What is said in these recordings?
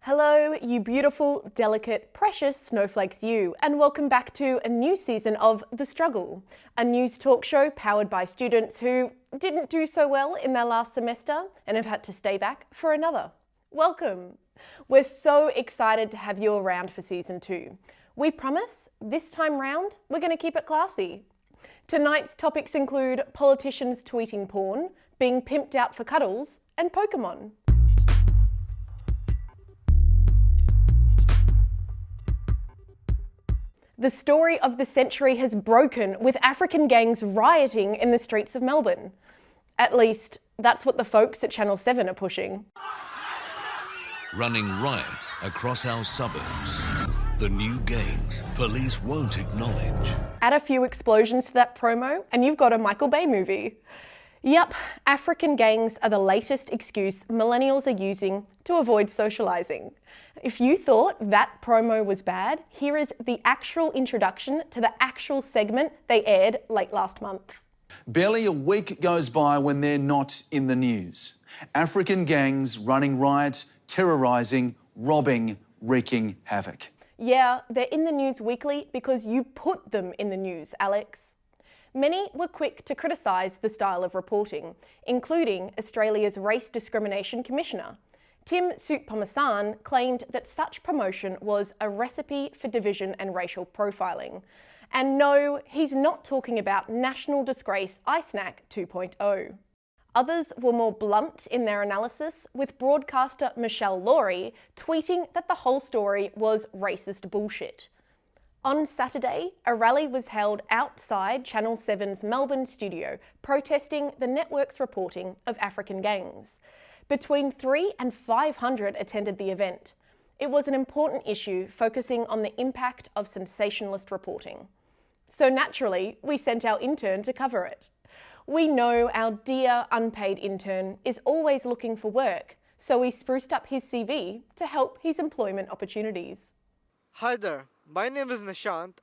Hello, you beautiful, delicate, precious snowflakes you, and welcome back to a new season of The Struggle, a news talk show powered by students who didn't do so well in their last semester and have had to stay back for another. Welcome! We're so excited to have you around for season 2. We promise, this time round, we're going to keep it classy. Tonight's topics include politicians tweeting porn, being pimped out for cuddles, and Pokemon. The story of the century has broken, with African gangs rioting in the streets of Melbourne. At least, that's what the folks at Channel 7 are pushing. Running riot across our suburbs. The new gangs police won't acknowledge. Add a few explosions to that promo, and you've got a Michael Bay movie. Yup, African gangs are the latest excuse millennials are using to avoid socialising. If you thought that promo was bad, here is the actual introduction to the actual segment they aired late last month. Barely a week goes by when they're not in the news. African gangs running riot, terrorising, robbing, wreaking havoc. Yeah, they're in the news weekly because you put them in the news, Alex. Many were quick to criticise the style of reporting, including Australia's Race Discrimination Commissioner. Tim Soutphommasane claimed that such promotion was a recipe for division and racial profiling. And no, he's not talking about national disgrace iSnack 2.0. Others were more blunt in their analysis, with broadcaster Michelle Laurie tweeting that the whole story was racist bullshit. On Saturday, a rally was held outside Channel 7's Melbourne studio, protesting the network's reporting of African gangs. Between 300 and 500 attended the event. It was an important issue focusing on the impact of sensationalist reporting. So naturally, we sent our intern to cover it. We know our dear unpaid intern is always looking for work, so we spruced up his CV to help his employment opportunities. Hi there, my name is Nishant,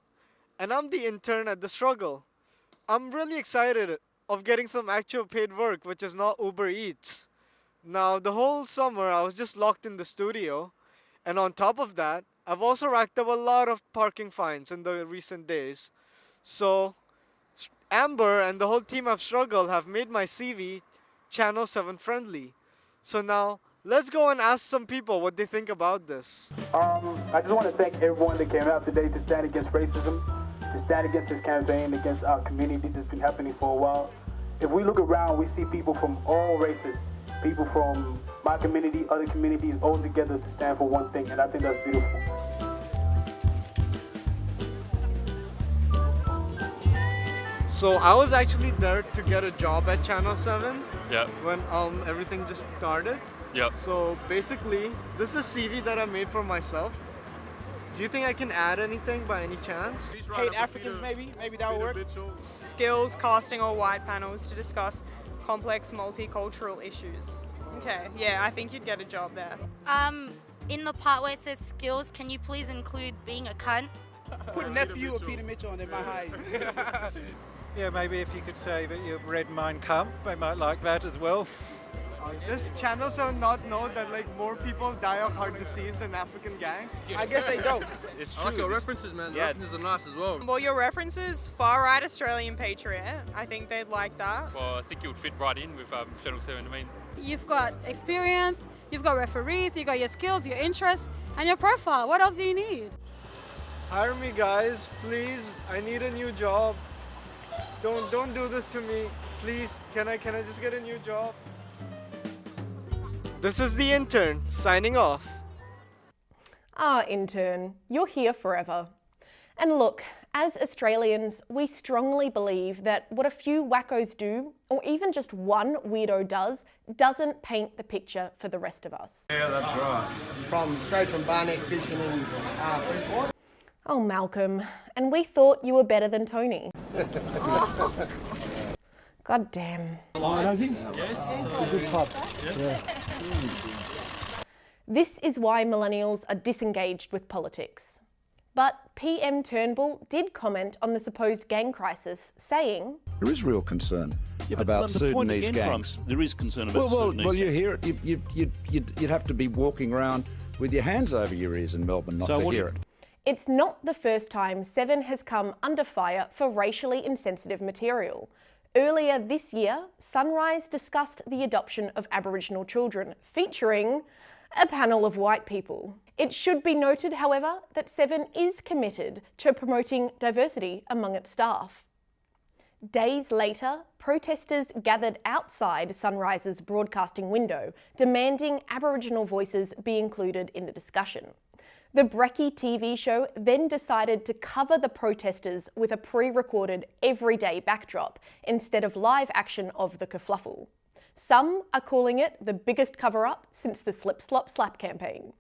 and I'm the intern at The Struggle. I'm really excited of getting some actual paid work, which is not Uber Eats. Now, the whole summer I was just locked in the studio, and on top of that, I've also racked up a lot of parking fines in the recent days. So, Amber and the whole team of Struggle have made my CV Channel 7 friendly. So now, let's go and ask some people what they think about this. I just want to thank everyone that came out today to stand against racism, to stand against this campaign against our community that's been happening for a while. If we look around, we see people from all races, people from my community, other communities, all together to stand for one thing, and I think that's beautiful. So I was actually there to get a job at Channel 7 when everything just started. Yep. So basically, this is a CV that I made for myself. Do you think I can add anything by any chance? Hate Africans maybe that would work. Skills, casting or wide panels to discuss complex multicultural issues. Okay, yeah, I think you'd get a job there. In the part where it says skills, can you please include being a cunt? Put nephew or Peter Mitchell on in my height. Yeah, maybe if you could say that you've read Mein Kampf, they might like that as well. Does Channel 7 not know that more people die of heart disease than African gangs? I guess they don't. It's true. I like your references, man. The references are nice as well. Well, your references, far-right Australian patriot. I think they'd like that. Well, I think you would fit right in with Channel 7. I mean, you've got experience, you've got referees, you've got your skills, your interests, and your profile. What else do you need? Hire me, guys, please. I need a new job. Don't do this to me, please. Can I just get a new job? This is the intern signing off. Intern, you're here forever. And look, as Australians, we strongly believe that what a few wackos do, or even just one weirdo does, doesn't paint the picture for the rest of us. Yeah, that's right. Straight from Barnet fishing in Freeport. Oh, Malcolm, and we thought you were better than Tony. God damn. Yes. A good pub. Yes. Yeah. This is why millennials are disengaged with politics. But PM Turnbull did comment on the supposed gang crisis, saying, There is real concern about Sudanese gangs. There is concern about Sudanese gangs. Well, you hear it. You'd have to be walking around with your hands over your ears in Melbourne not to hear it. It's not the first time Seven has come under fire for racially insensitive material. Earlier this year, Sunrise discussed the adoption of Aboriginal children, featuring a panel of white people. It should be noted, however, that Seven is committed to promoting diversity among its staff. Days later, protesters gathered outside Sunrise's broadcasting window, demanding Aboriginal voices be included in the discussion. The Brekkie TV show then decided to cover the protesters with a pre-recorded everyday backdrop instead of live action of the kerfluffle. Some are calling it the biggest cover-up since the Slip Slop Slap campaign.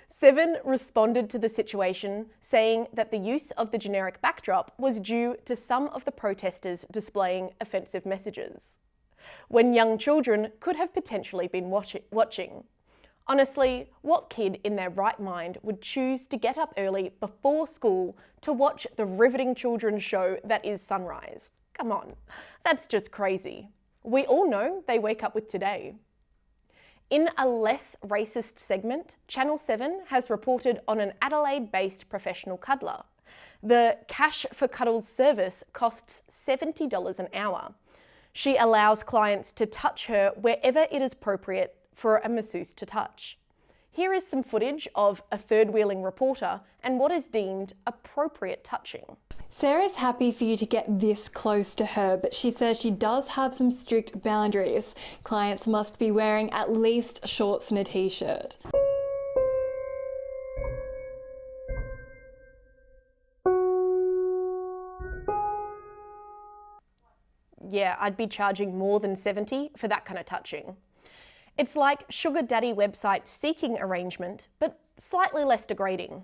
Seven responded to the situation, saying that the use of the generic backdrop was due to some of the protesters displaying offensive messages, when young children could have potentially been watching. Honestly, what kid in their right mind would choose to get up early before school to watch the riveting children's show that is Sunrise? Come on, that's just crazy. We all know they wake up with Today. In a less racist segment, Channel 7 has reported on an Adelaide-based professional cuddler. The Cash for Cuddles service costs $70 an hour. She allows clients to touch her wherever it is appropriate for a masseuse to touch. Here is some footage of a third-wheeling reporter and what is deemed appropriate touching. Sarah's happy for you to get this close to her, but she says she does have some strict boundaries. Clients must be wearing at least shorts and a t-shirt. Yeah, I'd be charging more than $70 for that kind of touching. It's like sugar daddy website seeking arrangement, but slightly less degrading.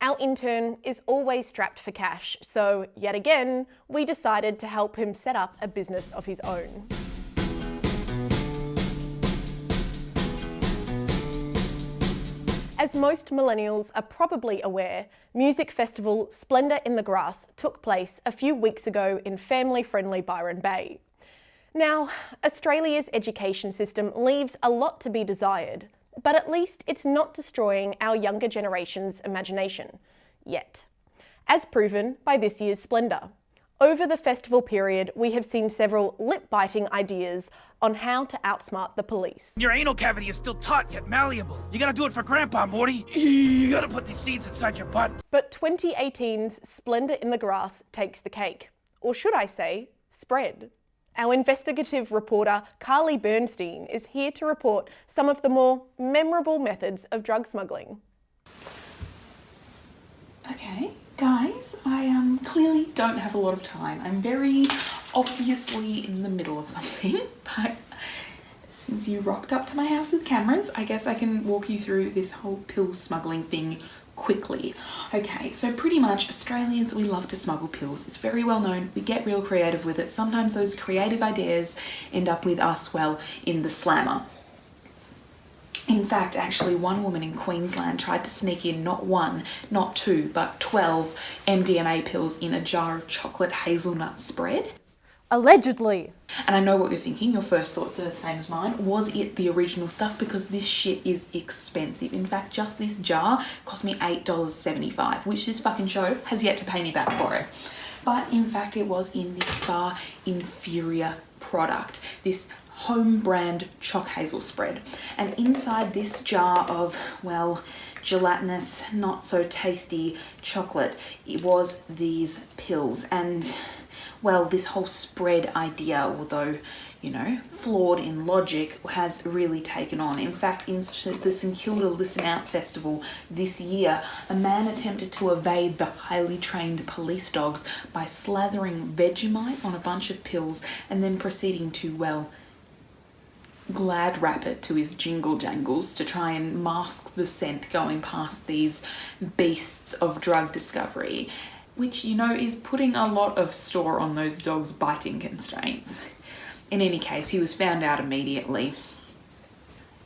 Our intern is always strapped for cash, so yet again, we decided to help him set up a business of his own. As most millennials are probably aware, music festival Splendour in the Grass took place a few weeks ago in family-friendly Byron Bay. Now, Australia's education system leaves a lot to be desired, but at least it's not destroying our younger generation's imagination, yet. As proven by this year's Splendour. Over the festival period, we have seen several lip-biting ideas on how to outsmart the police. Your anal cavity is still taut yet malleable. You gotta do it for Grandpa, Morty. You gotta put these seeds inside your butt. But 2018's Splendour in the Grass takes the cake. Or should I say, spread. Our investigative reporter, Carly Bernstein, is here to report some of the more memorable methods of drug smuggling. Okay, guys, I clearly don't have a lot of time. I'm very obviously in the middle of something, but since you rocked up to my house with cameras, I guess I can walk you through this whole pill smuggling thing quickly. Okay, so pretty much Australians, we love to smuggle pills. It's very well known. We get real creative with it. Sometimes those creative ideas end up with us, well, in the slammer. In fact, actually, one woman in Queensland tried to sneak in not one, not two, but 12 MDMA pills in a jar of chocolate hazelnut spread. Allegedly. And I know what you're thinking, your first thoughts are the same as mine. Was it the original stuff? Because this shit is expensive. In fact, just this jar cost me $8.75, which this fucking show has yet to pay me back for it. But in fact, it was in this far inferior product, this home brand choc hazel spread. And inside this jar of, well, gelatinous, not so tasty chocolate, it was these pills. And well, this whole spread idea, although, you know, flawed in logic, has really taken on. In fact, in the St Kilda Listen Out Festival this year, a man attempted to evade the highly trained police dogs by slathering Vegemite on a bunch of pills and then proceeding to, well, glad wrap it to his jingle jangles to try and mask the scent going past these beasts of drug discovery, which, you know, is putting a lot of store on those dogs' biting constraints. In any case, he was found out immediately.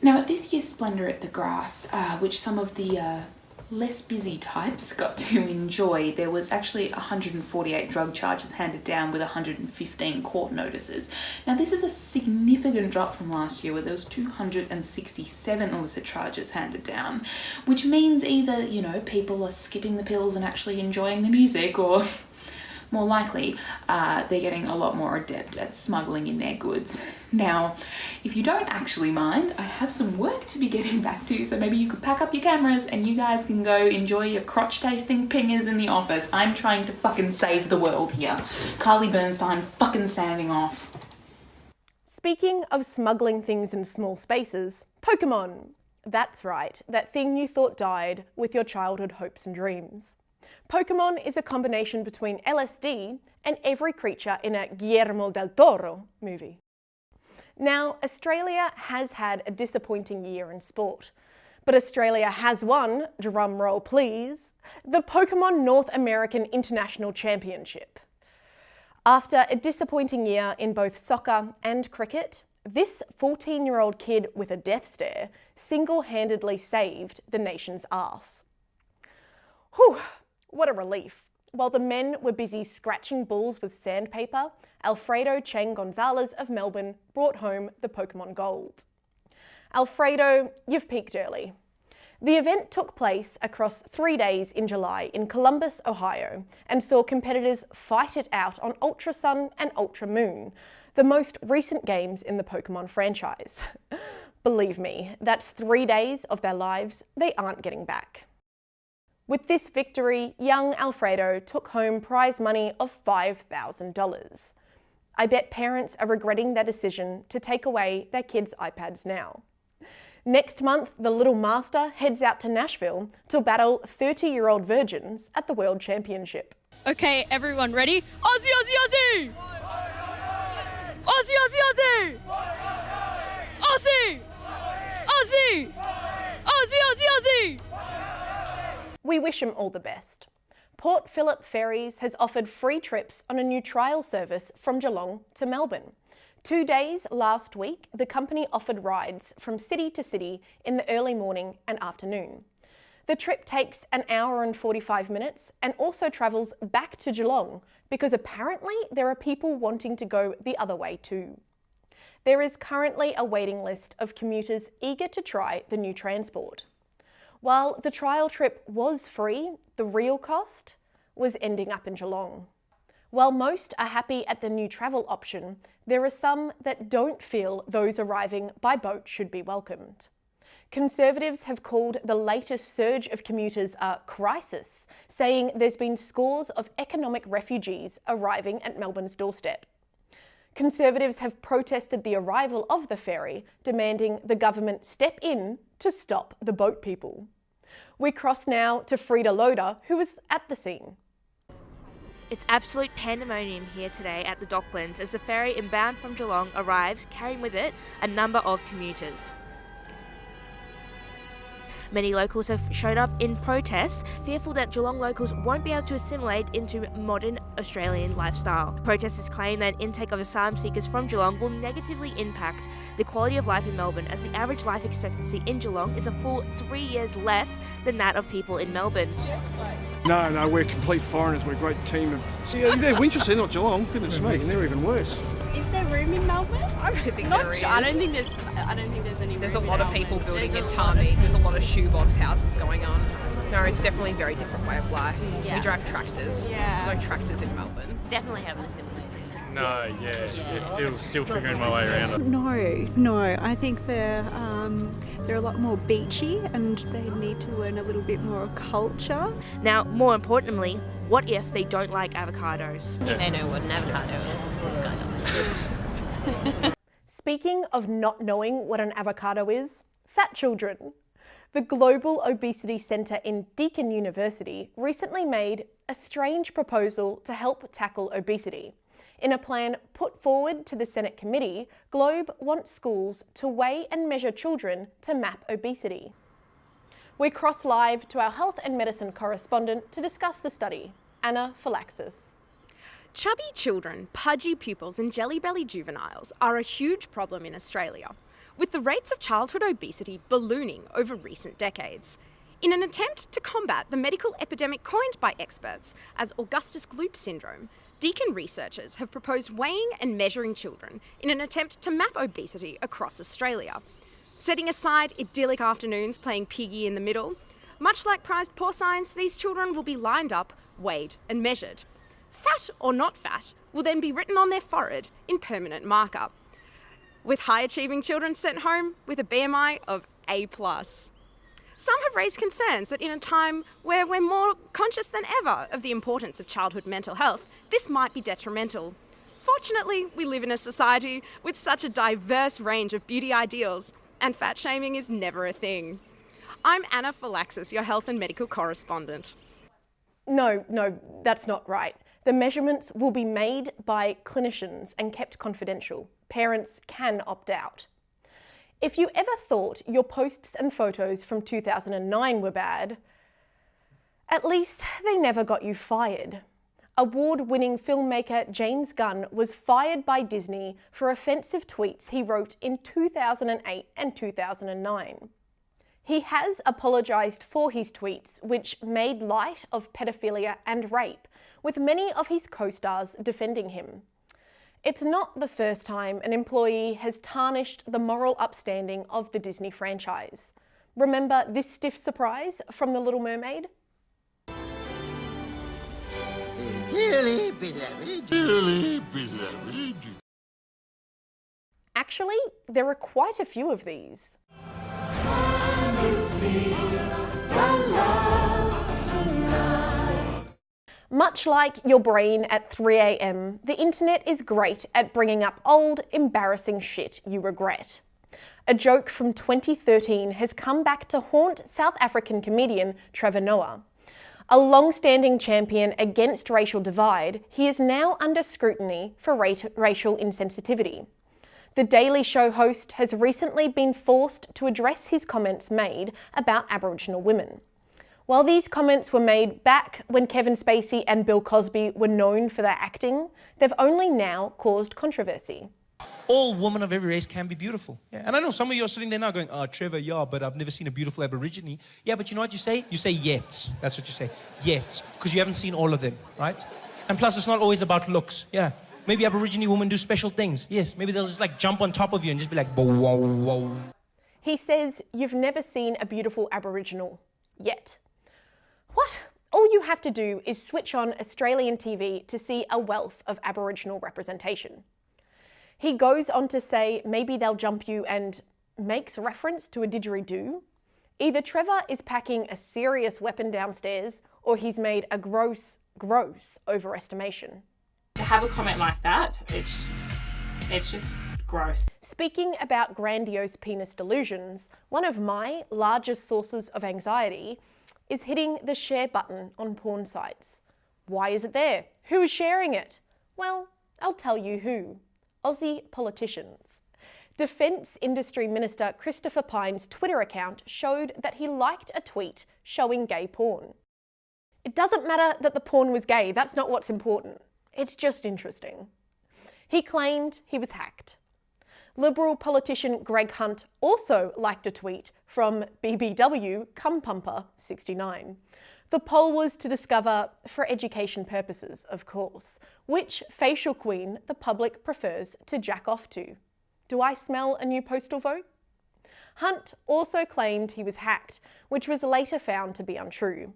Now, at this year's Splendour at the Grass, which some of the less busy types got to enjoy. There was actually 148 drug charges handed down with 115 court notices. Now this is a significant drop from last year where there was 267 illicit charges handed down, which means either, you know, people are skipping the pills and actually enjoying the music, or more likely, they're getting a lot more adept at smuggling in their goods. Now, if you don't actually mind, I have some work to be getting back to, so maybe you could pack up your cameras and you guys can go enjoy your crotch-tasting pingers in the office. I'm trying to fucking save the world here. Carly Bernstein fucking standing off. Speaking of smuggling things in small spaces, Pokemon. That's right, that thing you thought died with your childhood hopes and dreams. Pokemon is a combination between LSD and every creature in a Guillermo del Toro movie. Now, Australia has had a disappointing year in sport, but Australia has won, drum roll please, the Pokemon North American International Championship. After a disappointing year in both soccer and cricket, this 14-year-old kid with a death stare single-handedly saved the nation's arse. Whew. What a relief. While the men were busy scratching balls with sandpaper, Alfredo Cheng Gonzalez of Melbourne brought home the Pokemon Gold. Alfredo, you've peaked early. The event took place across 3 days in July in Columbus, Ohio, and saw competitors fight it out on Ultra Sun and Ultra Moon, the most recent games in the Pokemon franchise. Believe me, that's 3 days of their lives they aren't getting back. With this victory, young Alfredo took home prize money of $5,000. I bet parents are regretting their decision to take away their kids' iPads now. Next month, the little master heads out to Nashville to battle 30-year-old virgins at the World Championship. Okay, everyone ready? Aussie, Aussie, Aussie! Aussie, Aussie, Aussie! Aussie! Aussie! Aussie, Aussie, Aussie! We wish them all the best. Port Phillip Ferries has offered free trips on a new trial service from Geelong to Melbourne. 2 days last week, the company offered rides from city to city in the early morning and afternoon. The trip takes an hour and 45 minutes and also travels back to Geelong because apparently there are people wanting to go the other way too. There is currently a waiting list of commuters eager to try the new transport. While the trial trip was free, the real cost was ending up in Geelong. While most are happy at the new travel option, there are some that don't feel those arriving by boat should be welcomed. Conservatives have called the latest surge of commuters a crisis, saying there's been scores of economic refugees arriving at Melbourne's doorstep. Conservatives have protested the arrival of the ferry, demanding the government step in to stop the boat people. We cross now to Frida Loader, who was at the scene. It's absolute pandemonium here today at the Docklands as the ferry inbound from Geelong arrives, carrying with it a number of commuters. Many locals have shown up in protest, fearful that Geelong locals won't be able to assimilate into modern Australian lifestyle. Protesters claim that intake of asylum seekers from Geelong will negatively impact the quality of life in Melbourne, as the average life expectancy in Geelong is a full 3 years less than that of people in Melbourne. No, we're complete foreigners. We're a great team. They're Winchester, not Geelong. Goodness me, and they're even worse. Is there room in Melbourne? I don't think Not there is. sure. I don't think there's any room. There's a lot in of people Melbourne. building in There's a Tarmie. There's a lot of shoebox houses going on. No, it's definitely a very different way of life. Yeah. We drive tractors. Yeah. There's no tractors in Melbourne. Definitely haven't assimilated. No, still figuring my way around it. No, I think they're a lot more beachy and they need to learn a little bit more of culture. Now, more importantly, what if they don't like avocados? I think they know what an avocado is. This guy doesn't. Speaking of not knowing what an avocado is, fat children. The Global Obesity Centre in Deakin University recently made a strange proposal to help tackle obesity. In a plan put forward to the Senate committee, Globe wants schools to weigh and measure children to map obesity. We cross live to our health and medicine correspondent to discuss the study, Anna Phylaxis. Chubby children, pudgy pupils and jelly-belly juveniles are a huge problem in Australia, with the rates of childhood obesity ballooning over recent decades. In an attempt to combat the medical epidemic coined by experts as Augustus Gloop syndrome, Deakin researchers have proposed weighing and measuring children in an attempt to map obesity across Australia. Setting aside idyllic afternoons playing piggy in the middle, much like prized porcines, these children will be lined up, weighed and measured. Fat or not fat will then be written on their forehead in permanent marker, with high-achieving children sent home with a BMI of A+. Some have raised concerns that in a time where we're more conscious than ever of the importance of childhood mental health, this might be detrimental. Fortunately, we live in a society with such a diverse range of beauty ideals, and fat shaming is never a thing. I'm Anna Phylaxis, your health and medical correspondent. No, that's not right. The measurements will be made by clinicians and kept confidential. Parents can opt out. If you ever thought your posts and photos from 2009 were bad, at least they never got you fired. Award-winning filmmaker James Gunn was fired by Disney for offensive tweets he wrote in 2008 and 2009. He has apologised for his tweets, which made light of pedophilia and rape, with many of his co-stars defending him. It's not the first time an employee has tarnished the moral upstanding of the Disney franchise. Remember this stiff surprise from The Little Mermaid? Dearly beloved. Actually, there are quite a few of these. Much like your brain at 3 a.m, the internet is great at bringing up old, embarrassing shit you regret. A joke from 2013 has come back to haunt South African comedian Trevor Noah. A long-standing champion against racial divide, he is now under scrutiny for racial insensitivity. The Daily Show host has recently been forced to address his comments made about Aboriginal women. While these comments were made back when Kevin Spacey and Bill Cosby were known for their acting, they've only now caused controversy. All women of every race can be beautiful. Yeah. And I know some of you are sitting there now going, oh, Trevor, yeah, but I've never seen a beautiful Aborigine. Yeah, but you know what you say? You say yet. That's what you say. Yet. Because you haven't seen all of them, right? And plus, it's not always about looks. Yeah. Maybe Aborigine women do special things. Yes, maybe they'll just like jump on top of you and just be like, whoa, whoa. He says you've never seen a beautiful Aboriginal yet. What? All you have to do is switch on Australian TV to see a wealth of Aboriginal representation. He goes on to say maybe they'll jump you and makes reference to a didgeridoo. Either Trevor is packing a serious weapon downstairs or he's made a gross overestimation. To have a comment like that, it's just gross. Speaking about grandiose penis delusions, one of my largest sources of anxiety is hitting the share button on porn sites. Why is it there? Who is sharing it? Well, I'll tell you who. Aussie politicians. Defence Industry Minister Christopher Pyne's Twitter account showed that he liked a tweet showing gay porn. It doesn't matter that the porn was gay, that's not what's important. It's just interesting. He claimed he was hacked. Liberal politician Greg Hunt also liked a tweet from BBW Cumpumper 69. The poll was to discover, for education purposes of course, which facial queen the public prefers to jack off to. Do I smell a new postal vote? Hunt also claimed he was hacked, which was later found to be untrue.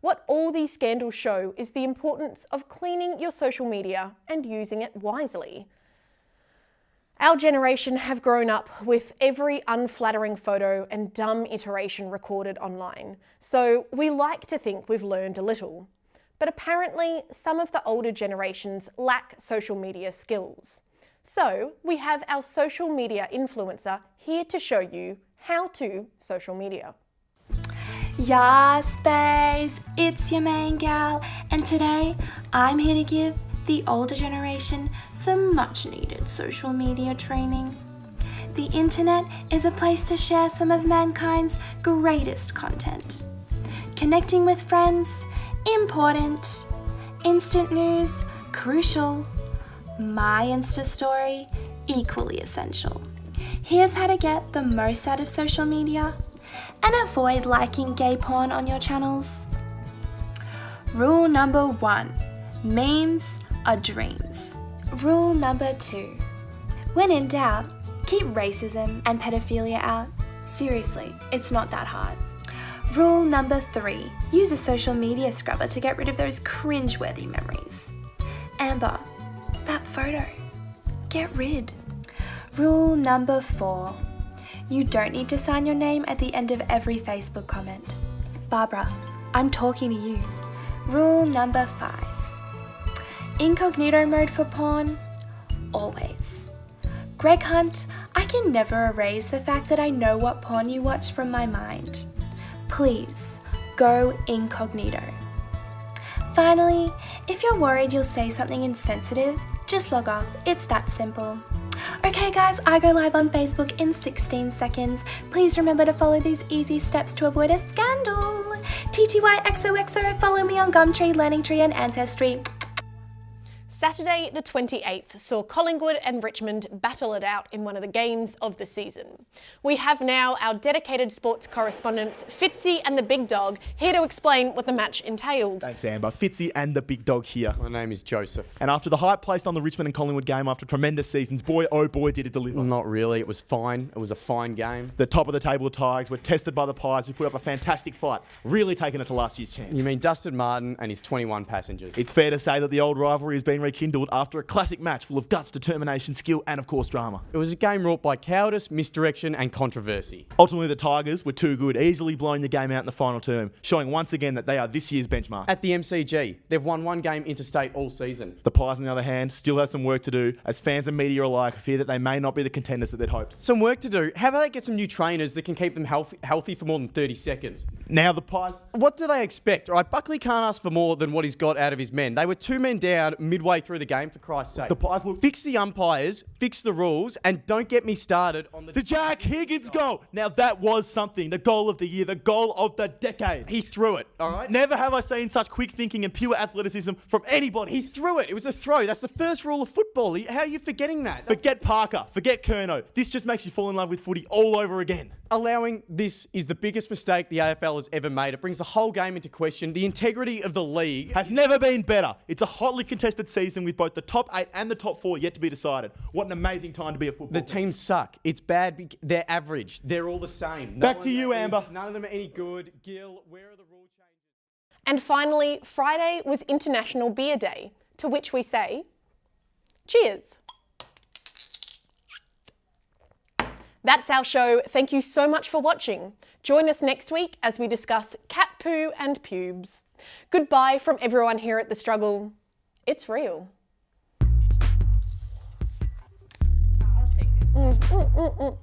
What all these scandals show is the importance of cleaning your social media and using it wisely. Our generation have grown up with every unflattering photo and dumb iteration recorded online, so we like to think we've learned a little. But apparently, some of the older generations lack social media skills. So we have our social media influencer here to show you how to social media. Yas, babes, it's your main gal, and today I'm here to give the older generation some much needed social media training. The internet is a place to share some of mankind's greatest content. Connecting with friends, important. Instant news, crucial. My Insta story, equally essential. Here's how to get the most out of social media and avoid liking gay porn on your channels. Rule number 1. Memes are dreams. Rule number 2. When in doubt, keep racism and pedophilia out. Seriously, it's not that hard. Rule number 3. Use a social media scrubber to get rid of those cringe-worthy memories. Amber, that photo. Get rid. Rule number 4. You don't need to sign your name at the end of every Facebook comment. Barbara, I'm talking to you. Rule number 5. Incognito mode for porn? Always. Greg Hunt, I can never erase the fact that I know what porn you watch from my mind. Please, go incognito. Finally, if you're worried you'll say something insensitive, just log off. It's that simple. Okay guys, I go live on Facebook in 16 seconds. Please remember to follow these easy steps to avoid a scandal. TTYXOXO, follow me on Gumtree, Learning Tree and Ancestry. Saturday the 28th saw Collingwood and Richmond battle it out in one of the games of the season. We have now our dedicated sports correspondents Fitzy and the Big Dog here to explain what the match entailed. Thanks, Amber. Fitzy and the Big Dog here. My name is Joseph. And after the hype placed on the Richmond and Collingwood game after tremendous seasons, boy oh boy did it deliver. Not really, it was fine. It was a fine game. The top of the table Tigers were tested by the Pies who put up a fantastic fight, really taking it to last year's champ. You mean Dustin Martin and his 21 passengers. It's fair to say that the old rivalry has been rekindled after a classic match full of guts, determination, skill and of course drama. It was a game wrought by cowardice, misdirection and controversy. Ultimately the Tigers were too good, easily blowing the game out in the final term, showing once again that they are this year's benchmark. At the MCG, they've won one game interstate all season. The Pies on the other hand still have some work to do, as fans and media alike fear that they may not be the contenders that they'd hoped. Some work to do? How about they get some new trainers that can keep them healthy for more than 30 seconds? Now the Pies... What do they expect? All right, Buckley can't ask for more than what he's got out of his men. They were 2 men down midway through the game, for Christ's sake. The Pies look... Fix the umpires, fix the rules, and don't get me started on the Jack Higgins goal. Now that was something. The goal of the year, the goal of the decade. He threw it, all right? Never have I seen such quick thinking and pure athleticism from anybody. He threw it. It was a throw. That's the first rule of football. How are you forgetting that? Forget Parker. Forget Curnow. This just makes you fall in love with footy all over again. Allowing this is the biggest mistake the AFL has ever made. It brings the whole game into question. The integrity of the league has never been better. It's a hotly contested season with both the top 8 and the top 4 yet to be decided. What an amazing time to be a football. The teams suck. It's bad. They're average. They're all the same. Back to you, Amber. None of them are any good. Gil, where are the rule changes? And finally, Friday was International Beer Day, to which we say, cheers. That's our show. Thank you so much for watching. Join us next week as we discuss cat poo and pubes. Goodbye from everyone here at The Struggle. It's real. I'll take this one. Come on.